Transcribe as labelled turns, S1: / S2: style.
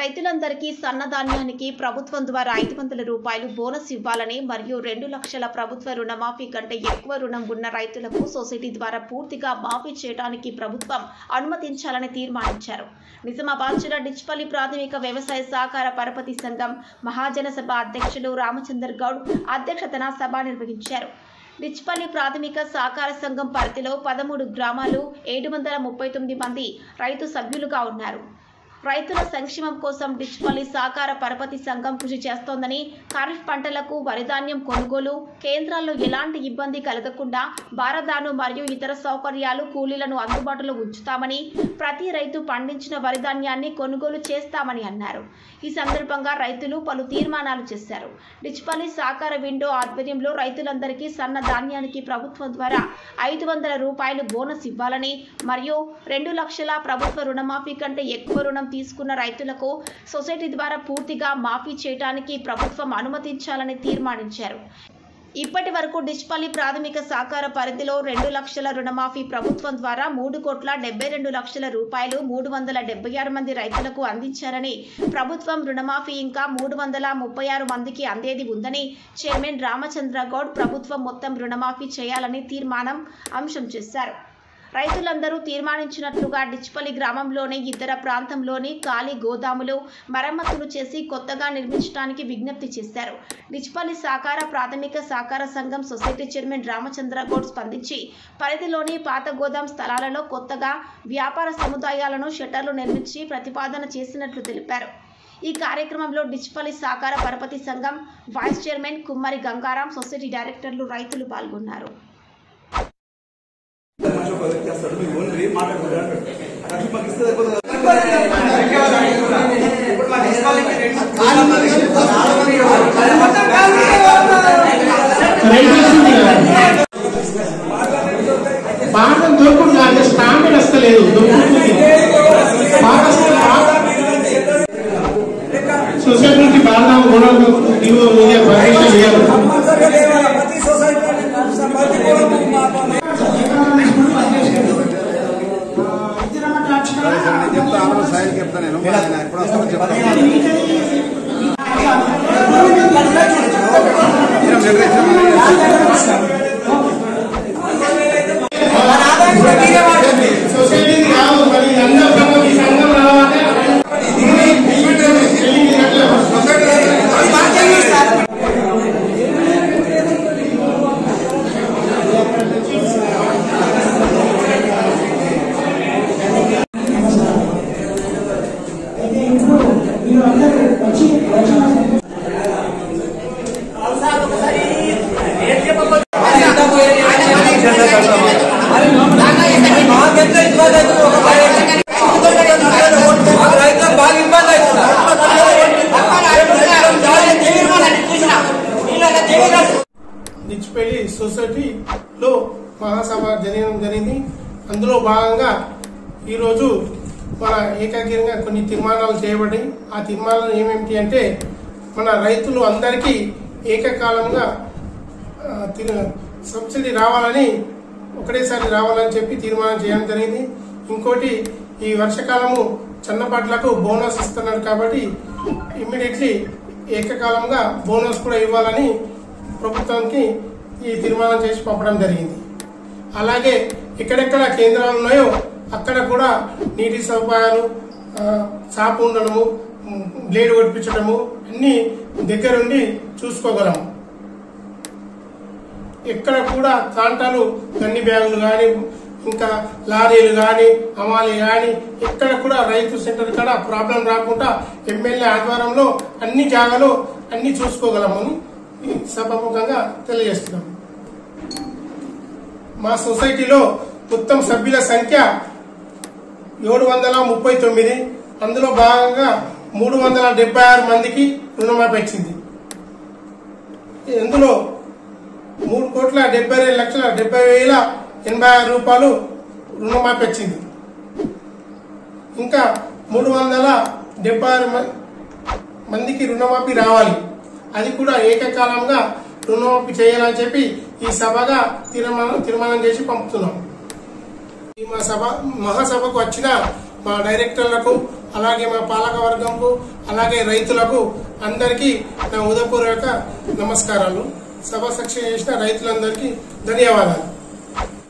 S1: రైతులందరికీ సన్నధాన్యానికి ప్రభుత్వం ద్వారా 500 రూపాయలు బోనస్ ఇవ్వాలని మరియు 2 లక్షల ప్రభుత్వ రుణమాఫీ కంటే ఎక్కువ రుణం ఉన్న రైతులకు సొసైటీ ద్వారా పూర్తిగా మాఫీ చేయడానికి ప్రభుత్వం అనుమతించాలని తీర్మానించారు. నిజామాబాద్ జిల్లా డిచ్పల్లి ప్రాథమిక వ్యవసాయ సహకార పరపతి సంఘం మహాజన సభ అధ్యక్షులు రామచందర్ గౌడ్ అధ్యక్షతన సభ నిర్వహించారు. డిచ్పల్లి ప్రాథమిక సహకార సంఘం పరిధిలో 13 గ్రామాలు 739 మంది రైతు సభ్యులుగా ఉన్నారు. రైతుల సంక్షేమం కోసం డిచ్పల్లి సహకార పరపతి సంఘం కృషి చేస్తోందని, ఖరీఫ్ పంటలకు వరిధాన్యం కొనుగోలు కేంద్రాల్లో ఎలాంటి ఇబ్బంది కలగకుండా బారదాను మరియు ఇతర సౌకర్యాలు కూలీలను అందుబాటులో ఉంచుతామని, ప్రతి రైతు పండించిన వరిధాన్యాన్ని కొనుగోలు చేస్తామని అన్నారు. ఈ సందర్భంగా రైతులు పలు తీర్మానాలు చేశారు. డిచ్పల్లి సహకార విండో ఆధ్వర్యంలో రైతులందరికీ సన్న ధాన్యానికి ప్రభుత్వం ద్వారా 500 రూపాయలు బోనస్ ఇవ్వాలని మరియు 2 లక్షల ప్రభుత్వ రుణమాఫీ కంటే ఎక్కువ రుణం తీసుకున్న రైతులకు సొసైటీ ద్వారా పూర్తిగా మాఫీ చేయడానికి ప్రభుత్వం అనుమతించాలని తీర్మానించారు. ఇప్పటి వరకు డిచ్పల్లి ప్రాథమిక సహకార పరిధిలో 2 లక్షల రుణమాఫీ ప్రభుత్వం ద్వారా 3,72 లక్షల రూపాయలు 376 మంది రైతులకు అందించారని, ప్రభుత్వం రుణమాఫీ ఇంకా 336 మందికి అందేది ఉందని చైర్మన్ రామచంద్ర గౌడ్ ప్రభుత్వం మొత్తం రుణమాఫీ చేయాలని తీర్మానం అంశం చేశారు. రైతులందరూ తీర్మానించినట్లుగా డిచ్పల్లి గ్రామంలోని ఇతర ప్రాంతంలోని ఖాళీ గోదాములు మరమ్మతులు చేసి కొత్తగా నిర్మించడానికి విజ్ఞప్తి చేశారు. డిచ్పల్లి సహకార ప్రాథమిక సహకార సంఘం సొసైటీ చైర్మన్ రామచంద్ర గౌడ్ స్పందించి పరిధిలోని పాత గోదాం స్థలాలలో కొత్తగా వ్యాపార సముదాయాలను షట్టర్లు నిర్మించి ప్రతిపాదన చేసినట్లు తెలిపారు. ఈ కార్యక్రమంలో డిచ్పల్లి సహకార పరపతి సంఘం వైస్ చైర్మన్ కుమ్మరి గంగారాం, సొసైటీ డైరెక్టర్లు, రైతులు పాల్గొన్నారు.
S2: బాగా దొరుకుతుంది అంటే స్టాండర్డ్ వస్తలేదు. సొసైటీ నుంచి బాగా డిచ్పల్లి సొసైటీలో మహాసభ జరగడం జరిగింది. అందులో భాగంగా ఈరోజు మన ఏకాగ్రంగా కొన్ని తీర్మానాలు చేయబడ్డాయి. ఆ తీర్మానాలు ఏమేమిటి అంటే, మన రైతులు అందరికీ ఏకకాలంగా సబ్సిడీ రావాలని, ఒకటేసారి రావాలని చెప్పి తీర్మానం చేయడం జరిగింది. ఇంకోటి, ఈ వర్షకాలము చిన్నపాట్లకు బోనస్ ఇస్తున్నారు కాబట్టి ఇమ్మీడియట్లీ ఏకకాలంగా బోనస్ కూడా ఇవ్వాలని ప్రభుత్వానికి ఈ తీర్మానం చేసి పంపడం జరిగింది. అలాగే ఎక్కడెక్కడ కేంద్రాలు ఉన్నాయో అక్కడ కూడా నీటి సదుపాయాలు, చాపు ఉండడము, బ్లేడ్ కొట్టించడము అన్ని దగ్గరుండి చూసుకోగలము. ఎక్కడ కూడా తాంటాలు, గన్ని బ్యాగులు కానీ, ఇంకా లారీలు కానీ, అమాలి కానీ ఎక్కడ కూడా రైతు సెంటర్ కాడ ప్రాబ్లం రాకుండా ఎమ్మెల్యే ఆధ్వర్యంలో అన్ని జాగాలు అన్ని చూసుకోగలమని సభాముఖంగా తెలియజేస్తున్నాం. మా సొసైటీలో మొత్తం సభ్యుల సంఖ్య 739. అందులో భాగంగా 376 మందికి రుణమాఫీ వచ్చింది. ఇందులో 3,72,70,086 రూపాయలు రుణమాఫీ వచ్చింది. ఇంకా 376 మందికి రుణమాఫీ రావాలి. అది కూడా ఏకకాలంగా రుణమాఫీ చేయాలని చెప్పి ఈ సభగా తీర్మానం చేసి పంపుతున్నాం. ఈ మహాసభకు వచ్చిన మా డైరెక్టర్లకు, అలాగే మా పాలక వర్గంకు, అలాగే రైతులకు అందరికీ నా ఉదయపూర్వక నమస్కారాలు. సభ సాక్షి చేసిన రైతులందరికీ ధన్యవాదాలు.